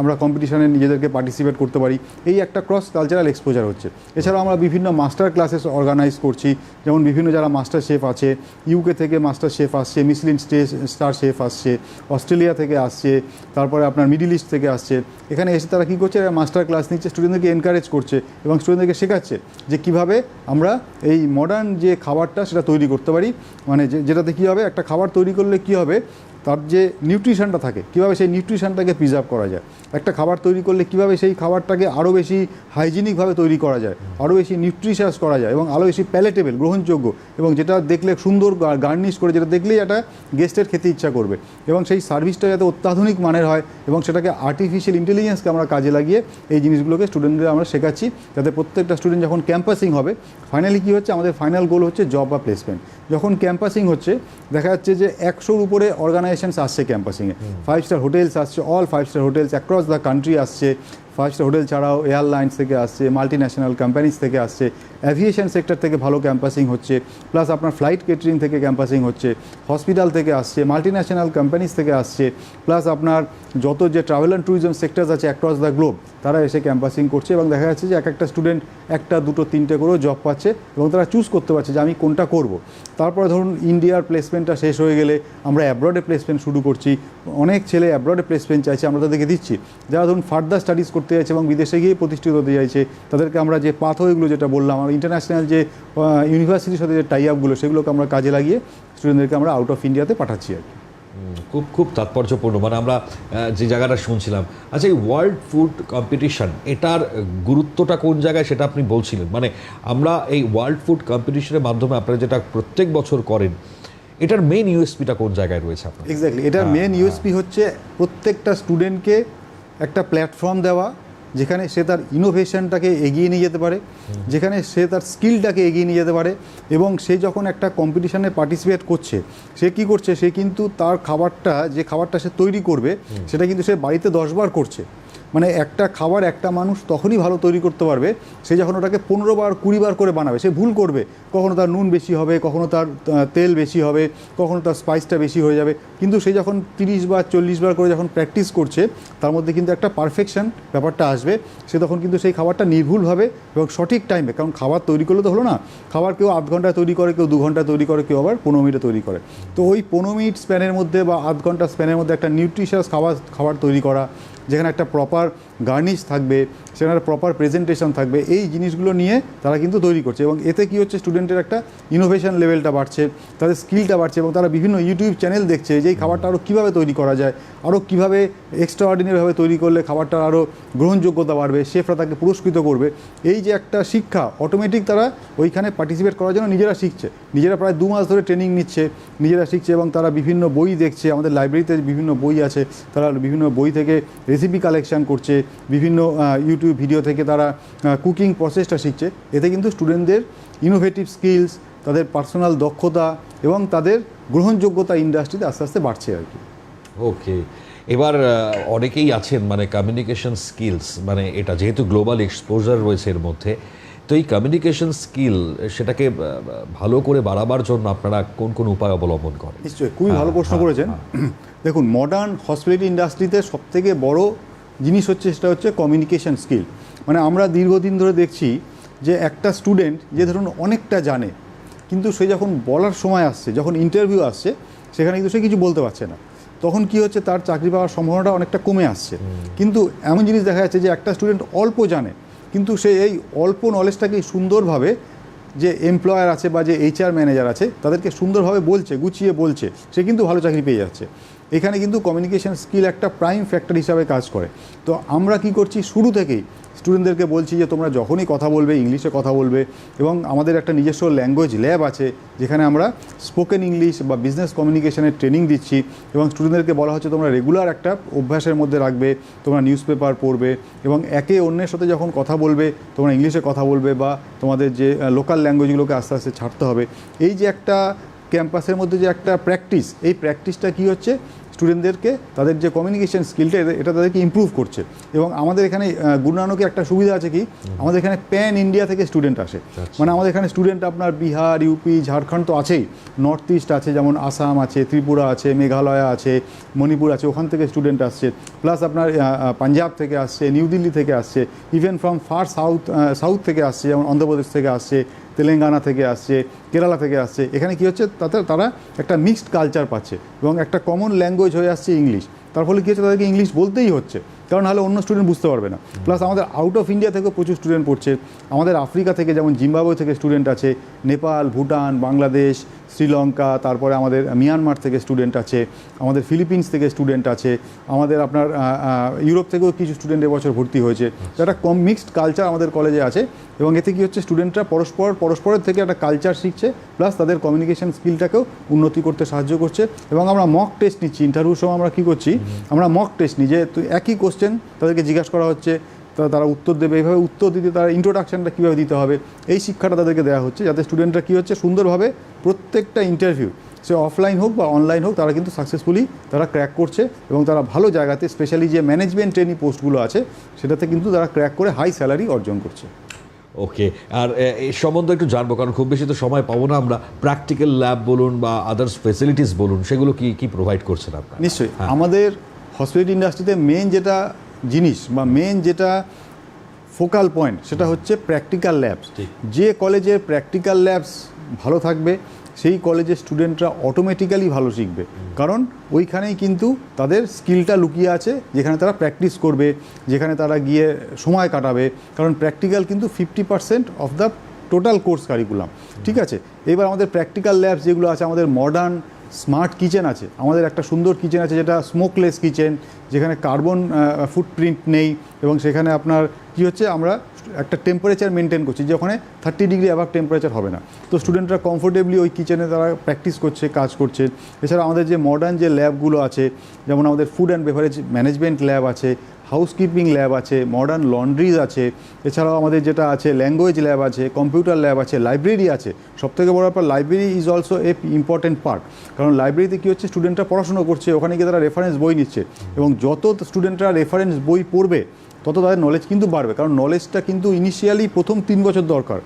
আমরা কম্পিটিশানে নিজেদেরকে পার্টিসিপেট করতে পারি। এই একটা ক্রস কালচারাল এক্সপোজার হচ্ছে। এছাড়াও আমরা বিভিন্ন মাস্টার ক্লাসেস অর্গানাইজ করছি, যেমন বিভিন্ন যারা মাস্টার শেফ আছে, ইউকে থেকে মাস্টার শেফ আসছে, মিশলিন স্টার শেফ আসছে, অস্ট্রেলিয়া থেকে আসছে, তারপরে আপনার মিডিল ইস্ট থেকে আসছে। এখানে এসে তারা কী করছে, মাস্টার ক্লাস নিচ্ছে, স্টুডেন্টদেরকে এনকারেজ করছে এবং স্টুডেন্টদেরকে শেখাচ্ছে যে কীভাবে আমরা এই মডার্ন যে খাবারটা সেটা তৈরি করতে পারি, মানে যেটাতে কী হবে, একটা খাবার তৈরি করলে কী হবে, তার যে নিউট্রিশনটা থাকে কীভাবে সেই নিউট্রিশনটাকে প্রিজার্ভ করা যায়, একটা খাবার তৈরি করলে কীভাবে সেই খাবারটাকে আরও বেশি হাইজিনিকভাবে তৈরি করা যায়, আরও বেশি নিউট্রিশাস করা যায় এবং আরও বেশি প্যালেটেবল, গ্রহণযোগ্য, এবং যেটা দেখলে সুন্দর গার্নিশ করে, যেটা দেখলেই একটা গেস্টের খেতে ইচ্ছা করবে, এবং সেই সার্ভিসটা যাতে অত্যাধুনিক মানের হয়, এবং সেটাকে আর্টিফিশিয়াল ইন্টেলিজেন্সকে আমরা কাজে লাগিয়ে এই জিনিসগুলোকে স্টুডেন্টদের আমরা শেখাচ্ছি, যাতে প্রত্যেকটা স্টুডেন্ট যখন ক্যাম্পাসিং হবে, ফাইনালি কী হচ্ছে, আমাদের ফাইনাল গোল হচ্ছে জব বা প্লেসমেন্ট। যখন ক্যাম্পাসিং হচ্ছে দেখা যাচ্ছে যে 100-র উপরে অর্গানাইজেশনস আসছে ক্যাম্পাসিংয়ে, 5 স্টার হোটেলস আসছে, all 5 star hotels across the country আসছে, 5 স্টার হোটেল ছাড়াও এয়ারলাইন্স থেকে আসছে, মাল্টি ন্যাশনাল কোম্পানিজ থেকে আসছে, অ্যাভিয়েশন সেক্টর থেকে ভালো ক্যাম্পাসিং হচ্ছে, প্লাস আপনার ফ্লাইট কেটারিং থেকে ক্যাম্পাসিং হচ্ছে, হসপিটাল থেকে আসছে, মাল্টি ন্যাশনাল কোম্পানিজ থেকে আসছে, প্লাস আপনার যত যে ট্রাভেল অ্যান্ড ট্যুরিজম সেক্টরস আছে অ্যাক্রস দ্য গ্লোব তারা এসে ক্যাম্পাসিং করছে, এবং দেখা যাচ্ছে যে এক একটা স্টুডেন্ট 1টা 2টো 3টে করেও জব পাচ্ছে, এবং তারা চুজ করতে পারছে যে আমি কোনটা করব। তারপরে ধরুন ইন্ডিয়ার প্লেসমেন্টটা শেষ হয়ে গেলে আমরা অ্যাব্রডে প্লেসমেন্ট শুরু করছি, অনেক ছেলে অ্যাব্রডে প্লেসমেন্ট চাইছে, আমরা তাদেরকে দিচ্ছি। যারা ধরুন ফার্দার স্টাডিজ করতে চাইছে এবং বিদেশে গিয়ে প্রতিষ্ঠিত হতে চাইছে, তাদেরকে আমরা যে পাথওয়েগুলো যেটা বললাম, আমরা ইন্টারন্যাশনাল যে ইউনিভার্সিটির সাথে যে টাই আপগুলো সেগুলোকে আমরা কাজে লাগিয়ে স্টুডেন্টদেরকে আমরা আউট অফ ইন্ডিয়াতে পাঠাচ্ছি আর কি। খুব খুব তাৎপর্যপূর্ণ, মানে আমরা যে জায়গাটা শুনছিলাম। আচ্ছা, এই ওয়ার্ল্ড ফুড কম্পিটিশন এটার গুরুত্বটা কোন জায়গায় সেটা আপনি বলছিলেন, মানে আমরা এই ওয়ার্ল্ড ফুড কম্পিটিশনের মাধ্যমে আপনারা যেটা প্রত্যেক বছর করেন, এটার মেন ইউএসপিটা কোন জায়গায় রয়েছে আপনার? এক্স্যাক্টলি, এটার মেন ইউএসপি হচ্ছে প্রত্যেকটা স্টুডেন্টকে একটা প্ল্যাটফর্ম দেওয়া, যেখানে সে তার ইনোভেশনটাকে এগিয়ে নিয়ে যেতে পারে, যেখানে সে তার স্কিলটাকে এগিয়ে নিয়ে যেতে পারে, এবং সে যখন একটা কম্পিটিশানে পার্টিসিপেট করছে, সে কী করছে, সে কিন্তু তার খাবারটা যে খাবারটা সে তৈরি করবে সেটা কিন্তু সে বাড়িতে 10 বার করছে। মানে একটা খাবার একটা মানুষ তখনই ভালো তৈরি করতে পারবে সে যখন ওটাকে 15 বার 20 বার করে বানাবে। সে ভুল করবে, কখনো তার নুন বেশি হবে, কখনো তার তেল বেশি হবে, কখনো তার স্পাইসটা বেশি হয়ে যাবে, কিন্তু সে যখন 30 বার 40 বার করে যখন প্র্যাকটিস করছে তার মধ্যে কিন্তু একটা পারফেকশন ব্যাপারটা আসবে। সে তখন কিন্তু সেই খাবারটা নির্ভুল হবে এবং সঠিক টাইমে, কারণ খাবার তৈরি করলে তো হলো না, খাবার কেউ 8 ঘন্টায় তৈরি করে, কেউ 2 ঘন্টায় তৈরি করে, কেউ আবার 15 মিনিটে তৈরি করে। তো ওই 15 মিনিট স্প্যানের মধ্যে বা 8 ঘন্টা স্প্যানের মধ্যে একটা নিউট্রিশিয়াস খাবার তৈরি করা, যেখানে একটা প্রপার গার্নিশ থাকবে, সেখানে প্রপার প্রেজেন্টেশন থাকবে, এই জিনিসগুলো নিয়ে তারা কিন্তু তৈরি করছে। এবং এতে কী হচ্ছে, স্টুডেন্টের একটা ইনোভেশন লেভেলটা বাড়ছে, তাদের স্কিলটা বাড়ছে, এবং তারা বিভিন্ন ইউটিউব চ্যানেল দেখছে যে এই খাবারটা আরও কীভাবে তৈরি করা যায়, আরও কীভাবে এক্সট্রাঅর্ডিনারিভাবে তৈরি করলে খাবারটার আরও গ্রহণযোগ্যতা বাড়বে, শেফরা তাকে পুরস্কৃত করবে। এই যে একটা শিক্ষা, অটোমেটিক তারা ওইখানে পার্টিসিপেট করার জন্য নিজেরা শিখছে, নিজেরা প্রায় 2 মাস ধরে ট্রেনিং নিচ্ছে, নিজেরা শিখছে, এবং তারা বিভিন্ন বই দেখছে, আমাদের লাইব্রেরিতে বিভিন্ন বই আছে, তারা বিভিন্ন বই থেকে রেসিপি কালেকশন করছে, বিভিন্ন ইউটিউব ভিডিও থেকে তারা কুকিং প্রসেসটা শিখছে। এতে কিন্তু স্টুডেন্টদের ইনোভেটিভ স্কিলস, তাদের পার্সোনাল দক্ষতা এবং তাদের গ্রহণযোগ্যতা ইন্ডাস্ট্রিতে আস্তে আস্তে বাড়ছে আর কি। ওকে, এবার অনেকেই আছেন মানে কমিউনিকেশন স্কিলস, মানে এটা যেহেতু গ্লোবাল এক্সপোজার রয়েছে এর মধ্যে, তো এই কমিউনিকেশন স্কিল সেটাকে ভালো করে বাড়াবার জন্য আপনারা কোন কোন উপায় অবলম্বন করেন? নিশ্চয়ই, খুবই ভালো প্রশ্ন করেছেন। দেখুন, মডার্ন হসপিটালিটি ইন্ডাস্ট্রিতে সবথেকে বড় জিনিস হচ্ছে সেটা হচ্ছে কমিউনিকেশন স্কিল। মানে আমরা দীর্ঘদিন ধরে দেখছি যে একটা স্টুডেন্ট যে ধরুন অনেকটা জানে, কিন্তু সে যখন বলার সময় আসছে, যখন ইন্টারভিউ আসছে, সেখানে কিন্তু সে কিছু বলতে পারছে না। তখন কি হচ্ছে, তার চাকরি পাওয়ার সম্ভাবনাটা অনেকটা কমে আসছে। কিন্তু এমন জিনিস দেখা যাচ্ছে যে একটা স্টুডেন্ট অল্প জানে, কিন্তু সে এই অল্প নলেজটাকে সুন্দরভাবে যে এমপ্লয়ার আছে বা যে HR ম্যানেজার আছে তাদেরকে সুন্দরভাবে বলছে, গুছিয়ে বলছে, সে কিন্তু ভালো চাকরি পেয়ে যাচ্ছে। এখানে কিন্তু কমিউনিকেশন স্কিল একটা প্রাইম ফ্যাক্টর হিসাবে কাজ করে। তো আমরা কি করছি, শুরু থেকেই স্টুডেন্টদেরকে বলছি যে তোমরা যখনই কথা বলবে ইংলিশে কথা বলবে, এবং আমাদের একটা নিজস্ব ল্যাঙ্গুয়েজ ল্যাব আছে যেখানে আমরা স্পোকেন ইংলিশ বা বিজনেস কমিউনিকেশনের ট্রেনিং দিচ্ছি, এবং স্টুডেন্টদেরকে বলা হচ্ছে তোমরা রেগুলার একটা অভ্যাসের মধ্যে রাখবে, তোমরা নিউজ পেপার পড়বে, এবং একে অন্যের সাথে যখন কথা বলবে তোমরা ইংলিশে কথা বলবে, বা তোমাদের যে লোকাল ল্যাঙ্গুয়েজগুলোকে আস্তে আস্তে ছাড়তে হবে। এই যে একটা ক্যাম্পাসের মধ্যে যে একটা প্র্যাকটিস, এই প্র্যাকটিসটা কী হচ্ছে, স্টুডেন্টদেরকে তাদের যে কমিউনিকেশন স্কিলটা এটা তাদেরকে ইমপ্রুভ করছে। এবং আমাদের এখানে গুরু নানকে একটা সুবিধা আছে কি, আমাদের এখানে প্যান ইন্ডিয়া থেকে স্টুডেন্ট আসে। মানে আমাদের এখানে স্টুডেন্ট আপনার বিহার, ইউপি, ঝাড়খণ্ড তো আছেই, নর্থ ইস্ট আছে, যেমন আসাম আছে, ত্রিপুরা আছে, মেঘালয় আছে, মণিপুর আছে, ওখান থেকে স্টুডেন্ট আসছে। প্লাস আপনার পাঞ্জাব থেকে আসছে, নিউ দিল্লি থেকে আসছে, ইভেন ফ্রম ফার সাউথ থেকে আসছে, যেমন অন্ধ্রপ্রদেশ থেকে আসছে, তেলেঙ্গানা থেকে আসছে, কেরালা থেকে আসছে। এখানে কি হচ্ছে, তাতে তারা একটা মিক্সড কালচার পাচ্ছে এবং একটা কমন ল্যাঙ্গুয়েজ হয়ে আসছে ইংলিশ। তার ফলে কী হচ্ছে, তাদেরকে ইংলিশ বলতেই হচ্ছে, কারণ নাহলে অন্য স্টুডেন্ট বুঝতে পারবে না। প্লাস আমাদের আউট অফ ইন্ডিয়া থেকেও প্রচুর স্টুডেন্ট পড়ছে। আমাদের আফ্রিকা থেকে যেমন জিম্বাবুয়ে থেকে স্টুডেন্ট আছে, নেপাল, ভুটান, বাংলাদেশ, শ্রীলঙ্কা, তারপরে আমাদের মিয়ানমার থেকে স্টুডেন্ট আছে, আমাদের ফিলিপিন্স থেকে স্টুডেন্ট আছে, আমাদের আপনার ইউরোপ থেকেও কিছু স্টুডেন্ট এবছর ভর্তি হয়েছে। তো একটা মিক্সড কালচার আমাদের কলেজে আছে, এবং এতে কী হচ্ছে, স্টুডেন্টরা পরস্পরের থেকে একটা কালচার শিখছে, প্লাস তাদের কমিউনিকেশন স্কিলটাকেও উন্নতি করতে সাহায্য করছে। এবং আমরা মক টেস্ট নিচ্ছি, ইন্টারভিউর সময় আমরা কী করছি, আমরা মক টেস্ট নিই, যে একই কোশ্চেন তাদেরকে জিজ্ঞাসা করা হচ্ছে, তারা উত্তর দেবে, এইভাবে উত্তর দিতে তারা ইন্ট্রোডাকশানটা কীভাবে দিতে হবে এই শিক্ষাটা তাদেরকে দেওয়া হচ্ছে, যাতে স্টুডেন্টরা কী হচ্ছে, সুন্দরভাবে প্রত্যেকটা ইন্টারভিউ, সে অফলাইন হোক বা অনলাইন হোক, তারা কিন্তু সাকসেসফুলি তারা ক্র্যাক করছে, এবং তারা ভালো জায়গাতে, স্পেশালি যে ম্যানেজমেন্ট ট্রেনিং পোস্টগুলো আছে সেটাতে কিন্তু তারা ক্র্যাক করে হাই স্যালারি অর্জন করছে। ওকে, আর এই সম্বন্ধে একটু জানবো, কারণ খুব বেশি তো সময় পাবো না আমরা। প্র্যাকটিক্যাল ল্যাব বলুন বা আদার্স ফেসিলিটিস বলুন, সেগুলো কি কি প্রোভাইড করছেন আপনারা? নিশ্চয়ই, আমাদের হসপিটালিটি ইন্ডাস্ট্রিতে মেন যেটা জিনিস বা মেন যেটা ফোকাল পয়েন্ট, সেটা হচ্ছে প্র্যাকটিক্যাল ল্যাবস। যে কলেজের প্র্যাকটিক্যাল ল্যাবস ভালো থাকবে সেই কলেজের স্টুডেন্টরা অটোমেটিক্যালি ভালো শিখবে, কারণ ওইখানেই কিন্তু তাদের স্কিলটা লুকিয়ে আছে, যেখানে তারা প্র্যাকটিস করবে, যেখানে তারা গিয়ে সময় কাটাবে। কারণ প্র্যাকটিক্যাল কিন্তু 50% of the total course curriculum, ঠিক আছে। এবার আমাদের প্র্যাকটিক্যাল ল্যাবস যেগুলো আছে, আমাদের মডার্ন স্মার্ট কিচেন আছে, আমাদের একটা সুন্দর কিচেন আছে যেটা স্মোকলেস কিচেন, যেখানে কার্বন ফুটপ্রিন্ট নেই, এবং সেখানে আপনার কি হচ্ছে, আমরা একটা টেম্পারেচার মেনটেন করছি যে ওখানে 30 ডিগ্রি অ্যাবাভ টেম্পারেচার হবে না। তো স্টুডেন্টরা কমফোর্টেবলি ওই কিচেনে তারা প্র্যাকটিস করছে, কাজ করছে। এছাড়া আমাদের যে মডার্ন যে ল্যাবগুলো আছে, যেমন আমাদের food and beverage management lab আছে, হাউসকিপিং ল্যাব আছে, মডার্ন লন্ড্রিজ আছে, এছাড়াও আমাদের যেটা আছে ল্যাঙ্গুয়েজ ল্যাব আছে, কম্পিউটার ল্যাব আছে, লাইব্রেরি আছে। সবথেকে বড় ব্যাপার, library is also a important part, কারণ লাইব্রেরিতে কী হচ্ছে, স্টুডেন্টরা পড়াশোনা করছে, ওখানে গিয়ে তারা রেফারেন্স বই নিচ্ছে, এবং যত স্টুডেন্টরা রেফারেন্স বই পড়বে তত তাদের নলেজ কিন্তু বাড়বে, কারণ নলেজটা কিন্তু ইনিশিয়ালি প্রথম 3 বছর দরকার।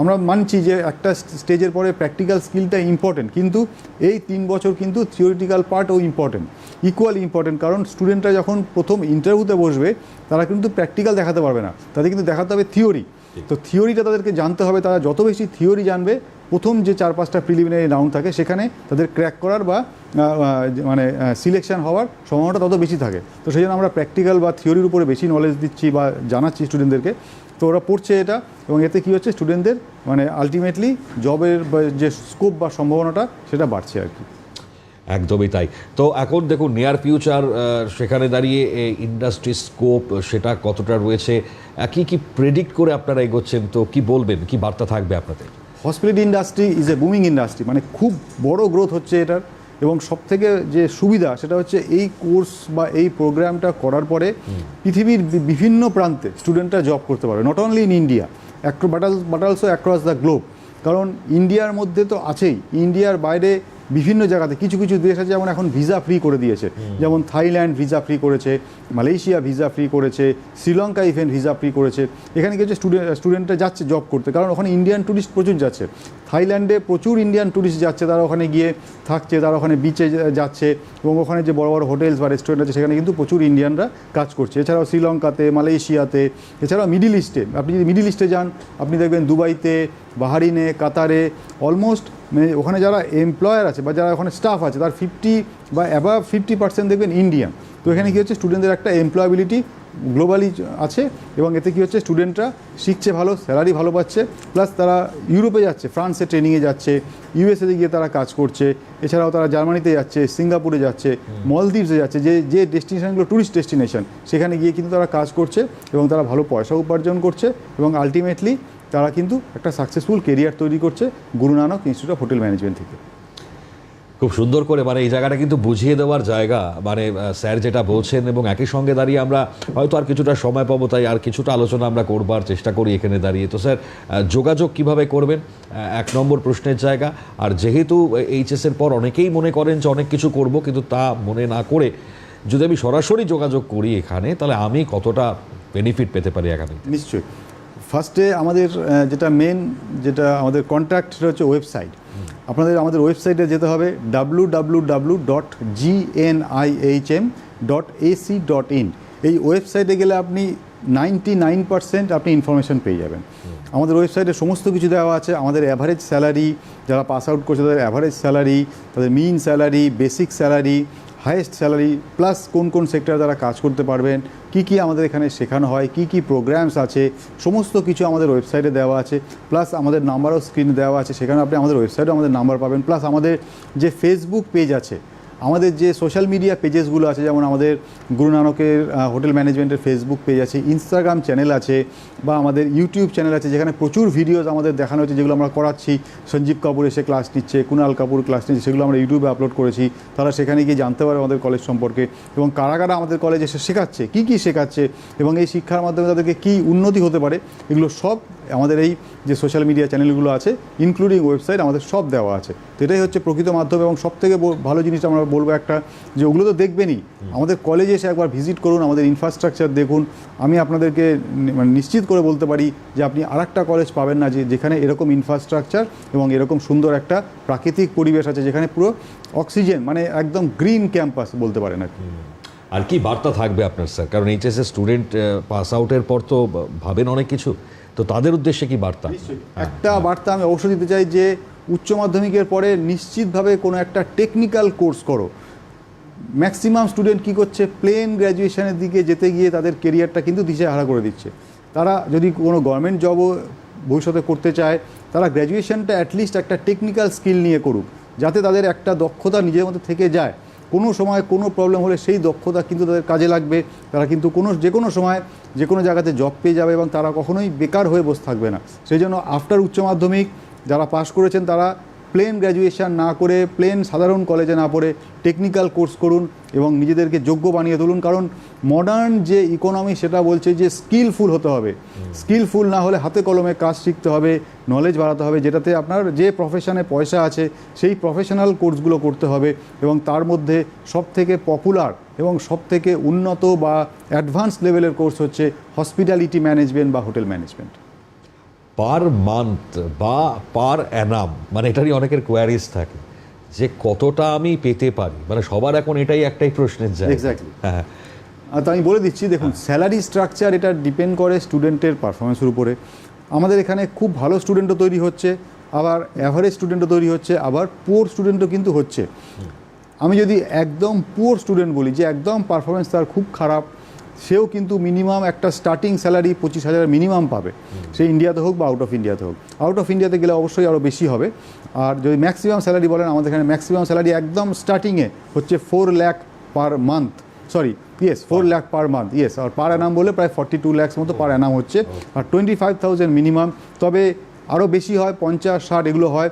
আমরা মানছি যে একটা স্টেজের পরে প্র্যাকটিক্যাল স্কিলটা ইম্পর্টেন্ট, কিন্তু এই 3 বছর কিন্তু থিওরিটিক্যাল পার্টও ইম্পর্টেন্ট, ইকুয়ালি ইম্পর্টেন্ট। কারণ স্টুডেন্টরা যখন প্রথম ইন্টারভিউতে বসবে, তারা কিন্তু প্র্যাকটিক্যাল দেখাতে পারবে না, তাদের কিন্তু দেখাতে হবে থিওরি। তো থিওরিটা তাদেরকে জানতে হবে, তারা যত বেশি থিওরি জানবে, প্রথম যে 4-5টা প্রিলিমিনারি রাউন্ড থাকে সেখানে তাদের ক্র্যাক করার বা মানে সিলেকশন হওয়ার সম্ভাবনাটা তত বেশি থাকে। তো সেই জন্য আমরা প্র্যাকটিক্যাল বা থিওরির উপরে বেশি নলেজ দিচ্ছি বা জানাচ্ছি স্টুডেন্টদেরকে। তো ওরা পড়ছে এটা, এবং এতে কী হচ্ছে, স্টুডেন্টদের মানে আলটিমেটলি জবের যে স্কোপ বা সম্ভাবনাটা সেটা বাড়ছে আর কি। একদমই তাই। তো এখন দেখুন, নিয়ার ফিউচার, সেখানে দাঁড়িয়ে ইন্ডাস্ট্রি স্কোপ সেটা কতটা রয়েছে, কি কি প্রেডিক্ট করে আপনারা এগোচ্ছেন, তো কি বলবেন, কি বার্তা থাকবে আপনাদের? Hospitality industry is a booming industry, মানে খুব বড় গ্রোথ হচ্ছে এটার, এবং সবথেকে যে সুবিধা সেটা হচ্ছে এই কোর্স বা এই প্রোগ্রামটা করার পরে পৃথিবীর বিভিন্ন প্রান্তে স্টুডেন্টরা জব করতে পারবে, not only in India but also across the globe. কারণ ইন্ডিয়ার মধ্যে তো আছেই, ইন্ডিয়ার বাইরে বিভিন্ন জায়গাতে কিছু কিছু দেশ আছে যেমন এখন ভিসা ফ্রি করে দিয়েছে, যেমন থাইল্যান্ড ভিসা ফ্রি করেছে, মালয়েশিয়া ভিসা ফ্রি করেছে, শ্রীলঙ্কা ইভেন ভিসা ফ্রি করেছে। এখানে কি হচ্ছে স্টুডেন্টরা যাচ্ছে জব করতে, কারণ ওখানে ইন্ডিয়ান ট্যুরিস্ট প্রচুর যাচ্ছে। থাইল্যান্ডে প্রচুর ইন্ডিয়ান ট্যুরিস্ট যাচ্ছে, তারা ওখানে গিয়ে থাকছে, তারা ওখানে বিচে যাচ্ছে এবং ওখানে যে বড় বড় হোটেলস বা রেস্টুরেন্ট আছে সেখানে কিন্তু প্রচুর ইন্ডিয়ানরা কাজ করছে। এছাড়াও শ্রীলঙ্কাতে, মালয়েশিয়াতে, এছাড়াও মিডিল ইস্টে, আপনি যদি মিডিল ইস্টে যান আপনি দেখবেন দুবাইতে, বাহারিনে, কাতারে, অলমোস্ট ওখানে যারা এমপ্লয়ার আছে বা যারা ওখানে স্টাফ আছে তার 50 বা অ্যাবাভ 50% দেখবেন ইন্ডিয়ান। তো এখানে কী হচ্ছে, স্টুডেন্টদের একটা এমপ্লয়াবিলিটি গ্লোবালি আছে এবং এতে কী হচ্ছে, স্টুডেন্টরা শিখছে ভালো, স্যালারি ভালো পাচ্ছে, প্লাস তারা ইউরোপে যাচ্ছে, ফ্রান্সে ট্রেনিংয়ে যাচ্ছে, ইউএসএতে গিয়ে তারা কাজ করছে, এছাড়াও তারা জার্মানিতে যাচ্ছে, সিঙ্গাপুরে যাচ্ছে, মলদ্বীপসে যাচ্ছে, যে ডেস্টিনেশনগুলো ট্যুরিস্ট ডেস্টিনেশন সেখানে গিয়ে কিন্তু তারা কাজ করছে এবং তারা ভালো পয়সা উপার্জন করছে এবং আলটিমেটলি তারা কিন্তু একটা সাকসেসফুল কেরিয়ার তৈরি করছে Guru Nanak institute of hotel management থেকে। খুব সুন্দর করে মানে এই জায়গাটা কিন্তু বুঝিয়ে দেওয়ার জায়গা, মানে স্যার যেটা বলছেন এবং একই সঙ্গে দাঁড়িয়ে আমরা হয়তো আর কিছুটা সময় পাবো, তাই আর কিছুটা আলোচনা আমরা করবার চেষ্টা করি এখানে দাঁড়িয়ে। তো স্যার, যোগাযোগ কিভাবে করবেন, 1 নম্বর প্রশ্নের জায়গা। আর যেহেতু এইচএসের পর অনেকেই মনে করেন যে অনেক কিছু করব, কিন্তু তা মনে না করে যদি আমি সরাসরি যোগাযোগ করি এখানে, তাহলে আমি কতটা বেনিফিট পেতে পারি আগামী? নিশ্চয়ই। ফার্স্টে আমাদের যেটা আমাদের কন্ট্যাক্ট সেটা হচ্ছে ওয়েবসাইট। আমাদের ওয়েবসাইটে যেতে হবে www.gnihm.ac.in। এই ওয়েবসাইটে গেলে আপনি 99% আপনি ইনফরমেশন পেয়ে যাবেন। আমাদের ওয়েবসাইটে সমস্ত কিছু দেওয়া আছে, আমাদের অ্যাভারেজ স্যালারি, যারা পাস আউট করছে তাদের অ্যাভারেজ স্যালারি, তাদের mean salary, basic salary, highest salary, plus কোন কোন সেক্টরে তারা কাজ করতে পারবেন, কি আমাদের এখানে শেখানো হয়, কি প্রোগ্রামস আছে, সমস্ত কিছু আমাদের ওয়েবসাইটে দেওয়া আছে। প্লাস আমাদের নাম্বারও স্ক্রিনে দেওয়া আছে, সেখানে আপনি আমাদের ওয়েবসাইটে আমাদের নাম্বার পাবেন। প্লাস আমাদের যে ফেসবুক পেজ আছে, আমাদের যে সোশ্যাল মিডিয়া পেজেসগুলো আছে, যেমন আমাদের গুরু নানকের হোটেল ম্যানেজমেন্টের ফেসবুক পেজ আছে, ইনস্টাগ্রাম চ্যানেল আছে, বা আমাদের ইউটিউব চ্যানেল আছে, যেখানে প্রচুর ভিডিওস আমাদের দেখানো হচ্ছে, যেগুলো আমরা করাচ্ছি। সঞ্জীব কাপুর এসে ক্লাস নিচ্ছে, কুণাল কাপুর ক্লাস নিচ্ছে, সেগুলো আমরা ইউটিউবে আপলোড করেছি। তারা সেখানে গিয়ে জানতে পারে আমাদের কলেজ সম্পর্কে এবং কারা আমাদের কলেজে এসে শেখাচ্ছে, কী শেখাচ্ছে এবং এই শিক্ষার মাধ্যমে তাদেরকে কী উন্নতি হতে পারে, এগুলো সব আমাদের এই যে সোশ্যাল মিডিয়া চ্যানেলগুলো আছে ইনক্লুডিং ওয়েবসাইট আমাদের সব দেওয়া আছে। তো এটাই হচ্ছে প্রকৃত মাধ্যম। এবং সবথেকে ভালো জিনিসটা আমরা বলবো একটা, যে ওগুলো তো দেখবেনই, আমাদের কলেজে এসে একবার ভিজিট করুন, আমাদের ইনফ্রাস্ট্রাকচার দেখুন। আমি আপনাদেরকে মানে নিশ্চিত করে বলতে পারি যে আপনি আরেকটা কলেজ পাবেন না যেখানে এরকম ইনফ্রাস্ট্রাকচার এবং এরকম সুন্দর একটা প্রাকৃতিক পরিবেশ আছে, যেখানে পুরো অক্সিজেন, মানে একদম গ্রিন ক্যাম্পাস বলতে পারেন আর কি। আর কি বার্তা থাকবে আপনার স্যার, কারণ এইচএসএ স্টুডেন্ট পাস আউটের পর তো ভাবেন অনেক কিছু, তো তাদের উদ্দেশ্যে কি বার্তা? একটা বার্তা আমি অবশ্যই দিতে চাই যে উচ্চ মাধ্যমিকের পরে নিশ্চিতভাবে কোনো একটা টেকনিক্যাল কোর্স করো। ম্যাক্সিমাম স্টুডেন্ট কী করছে, প্লেন গ্র্যাজুয়েশনের দিকে যেতে গিয়ে তাদের কেরিয়ারটা কিন্তু দিশেহারা করে দিচ্ছে। তারা যদি কোনো গভর্নমেন্ট জবও ভবিষ্যতে করতে চায়, তারা গ্র্যাজুয়েশনটা অ্যাটলিস্ট একটা টেকনিক্যাল স্কিল নিয়ে করুক, যাতে তাদের একটা দক্ষতা নিজের মধ্যে থেকে যায়। কোনো সময় কোনো প্রবলেম হলে সেই দক্ষতা কিন্তু তাদের কাজে লাগবে। তারা কিন্তু যে কোনো সময় যে কোনো জায়গাতে জব পেয়ে যাবে এবং তারা কখনোই বেকার হয়ে বসে থাকবে না। সেই জন্য আফটার উচ্চ মাধ্যমিক যারা পাস করেছেন তারা প্লেন গ্র্যাজুয়েশন না করে, প্লেন সাধারণ কলেজে না পড়ে টেকনিক্যাল কোর্স করুন এবং নিজেদেরকে যোগ্য বানিয়ে তুলুন। কারণ মডার্ন যে ইকোনমি সেটা বলছে যে স্কিলফুল হতে হবে। স্কিলফুল না হলে হাতে কলমে কাজ শিখতে হবে, নলেজ বাড়াতে হবে, যেটাতে আপনার যে প্রফেশনে পয়সা আছে সেই প্রফেশনাল কোর্সগুলো করতে হবে। এবং তার মধ্যে সবথেকে পপুলার এবং সবথেকে উন্নত বা অ্যাডভান্স লেভেলের কোর্স হচ্ছে হসপিটালিটি ম্যানেজমেন্ট বা হোটেল ম্যানেজমেন্ট। পার মান্থ বা পার অ্যানাম, মানে এটারই অনেকের কোয়ারিজ থাকে যে কতটা আমি পেতে পারি, মানে সবার এখন এটাই একটাই প্রশ্নের জায়গা। এক্স্যাক্টলি। হ্যাঁ, তো আমি বলে দিচ্ছি, দেখুন স্যালারি স্ট্রাকচার এটা ডিপেন্ড করে স্টুডেন্টের পারফরমেন্সের উপরে। আমাদের এখানে খুব ভালো স্টুডেন্টও তৈরি হচ্ছে, আবার অ্যাভারেজ স্টুডেন্টও তৈরি হচ্ছে, আবার পুয়ার স্টুডেন্টও কিন্তু হচ্ছে। আমি যদি একদম পুয়ার স্টুডেন্ট বলি, যে একদম পারফরমেন্স তার খুব খারাপ, সেও কিন্তু মিনিমাম একটা স্টার্টিং স্যালারি 25,000 মিনিমাম পাবে, সে ইন্ডিয়াতে হোক বা আউট অফ ইন্ডিয়াতে হোক। আউট অফ ইন্ডিয়াতে গেলে অবশ্যই আরও বেশি হবে। আর যদি ম্যাক্সিমাম স্যালারি বলেন, আমাদের এখানে ম্যাক্সিমাম স্যালারি একদম স্টার্টিংয়ে হচ্ছে 4 lakh per month, 4 lakh per month, আর পার অ্যানাম বলে প্রায় 42 লাখস মতো পার অ্যানাম হচ্ছে। আর 25,000 মিনিমাম, তবে আরও বেশি হয়, 50-60 এগুলো হয়,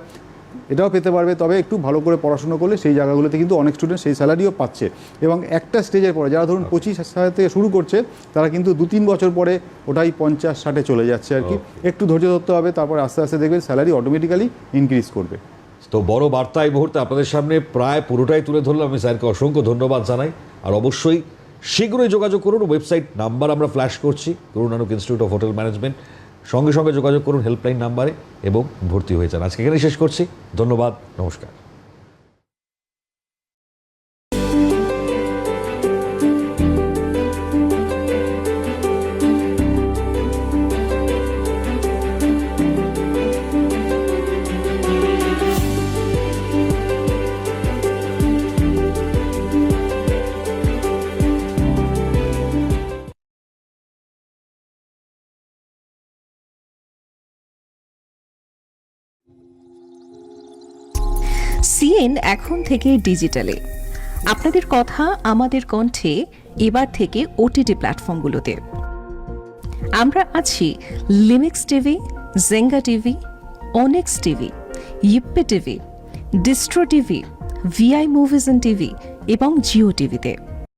এটাও পেতে পারবে। তবে একটু ভালো করে পড়াশুনো করলে সেই জায়গাগুলোতে কিন্তু অনেক স্টুডেন্ট সেই স্যালারিও পাচ্ছে। এবং একটা স্টেজের পরে যারা ধরুন 25,000 থেকে শুরু করছে, তারা কিন্তু 2-3 বছর পরে ওটাই 50-60-এ চলে যাচ্ছে আর কি। একটু ধৈর্য ধরতে হবে, তারপরে আস্তে আস্তে দেখবেন স্যালারি অটোমেটিক্যালি ইনক্রিজ করবে। তো বড় বার্তা এই মুহূর্তে আপনাদের সামনে প্রায় পুরোটাই তুলে ধরলাম। আমি স্যারকে অসংখ্য ধন্যবাদ জানাই। আর অবশ্যই শীঘ্রই যোগাযোগ করুন, ওয়েবসাইট নাম্বার আমরা ফ্ল্যাশ করছি, Guru Nanak institute of hotel management, সঙ্গে সঙ্গে যোগাযোগ করুন হেল্পলাইন নাম্বারে এবং ভর্তি হয়ে যান। আজকে এখানেই শেষ করছি, ধন্যবাদ, নমস্কার। সিএন এখন থেকে ডিজিটালে। আপনাদের কথা আমাদের কণ্ঠে এবার থেকে ওটিটি প্ল্যাটফর্মগুলোতে। আমরা আছি লিমিক্স টিভি, জেঙ্গা টিভি, অনেক্স টিভি, ইপ্পে TV, Distro TV, Vi movies and TV এবং জিও টিভিতে।